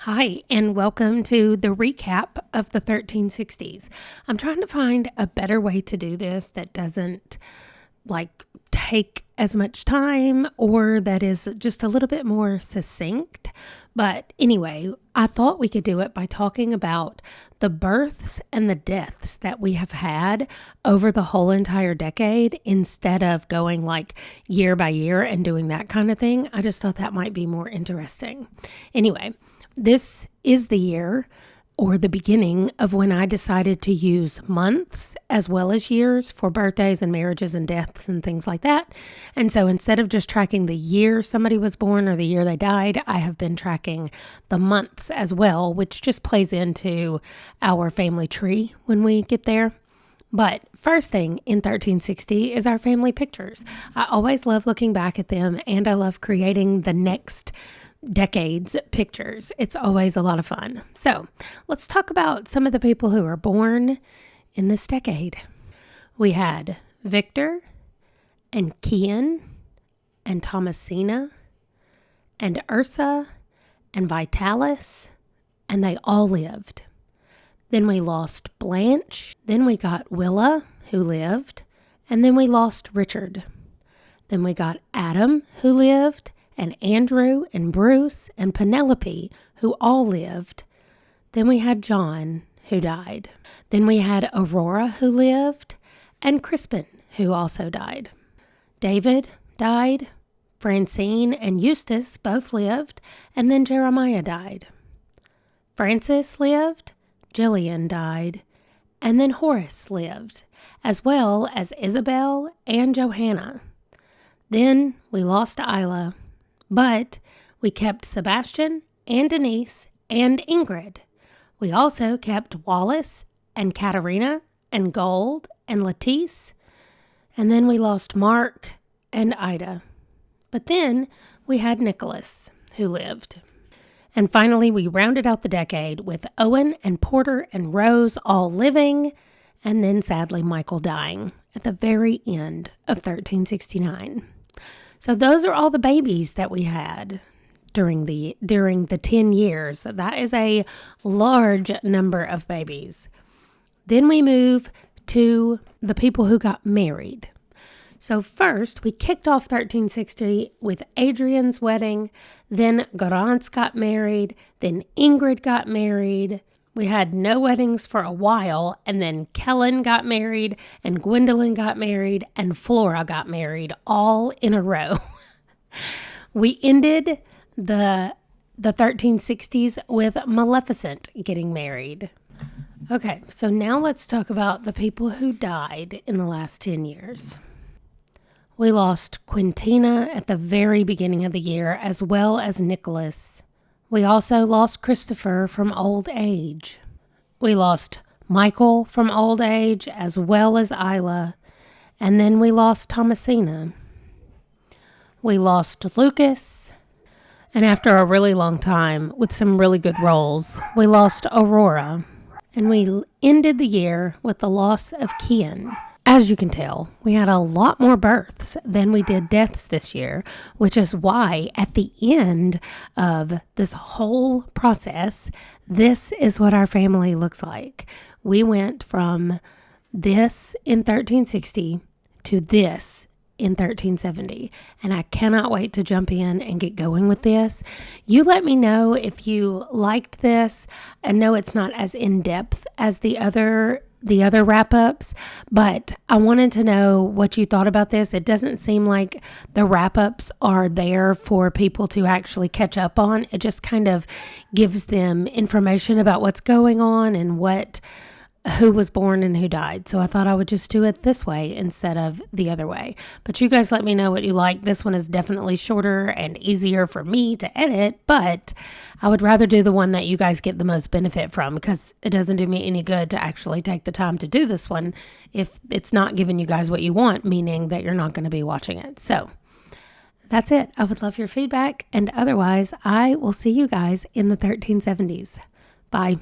Hi, and welcome to the recap of the 1360s. I'm trying to find a better way to do this that doesn't take as much time or that is just a little bit more succinct. But anyway, I thought we could do it by talking about the births and the deaths that we have had over the whole entire decade instead of going year by year and doing that kind of thing. I just thought that might be more interesting. Anyway, this is the year or the beginning of when I decided to use months as well as years for birthdays and marriages and deaths and things like that. And so instead of just tracking the year somebody was born or the year they died, I have been tracking the months as well, which just plays into our family tree when we get there. But first thing in 1360 is our family pictures. I always love looking back at them, and I love creating the next decades pictures. It's always a lot of fun. So let's talk about some of the people who were born in this decade. We had Victor and Kian and Thomasina and Ursa and Vitalis, and they all lived. Then we lost Blanche. Then we got Willa, who lived. And then we lost Richard. Then we got Adam, who lived, and Andrew and Bruce and Penelope, who all lived. Then we had John, who died. Then we had Aurora, who lived, and Crispin, who also died. David died. Francine and Eustace both lived, and then Jeremiah died. Francis lived. Jillian died, and then Horace lived, as well as Isabel and Johanna. Then we lost Isla, but we kept Sebastian and Denise and Ingrid. We also kept Wallace and Katerina and Gold and Lettice, and then we lost Mark and Ida. But then we had Nicholas, who lived. And finally, we rounded out the decade with Owen and Porter and Rose all living, and then sadly Michael dying at the very end of 1369. So those are all the babies that we had during the 10 years. That is a large number of babies. Then we move to the people who got married. So first, we kicked off 1360 with Adrian's wedding, then Garance got married, then Ingrid got married. We had no weddings for a while, and then Kellen got married, and Gwendolyn got married, and Flora got married, all in a row. We ended the 1360s with Maleficent getting married. Okay, so now let's talk about the people who died in the last 10 years. We lost Quintina at the very beginning of the year, as well as Nicholas. We also lost Christopher from old age. We lost Michael from old age, as well as Isla. And then we lost Thomasina. We lost Lucas. And after a really long time, with some really good roles, we lost Aurora. And we ended the year with the loss of Kian. As you can tell, we had a lot more births than we did deaths this year, which is why at the end of this whole process, this is what our family looks like. We went from this in 1360 to this in 1370, and I cannot wait to jump in and get going with this. You let me know if you liked this. I know it's not as in-depth as the other wrap-ups, but I wanted to know what you thought about this. It doesn't seem like the wrap-ups are there for people to actually catch up on. It just kind of gives them information about what's going on and who was born and who died. So I thought I would just do it this way instead of the other way. But you guys let me know what you like. This one is definitely shorter and easier for me to edit, but I would rather do the one that you guys get the most benefit from, because it doesn't do me any good to actually take the time to do this one if it's not giving you guys what you want, meaning that you're not going to be watching it. So that's it. I would love your feedback, and otherwise I will see you guys in the 1370s. Bye.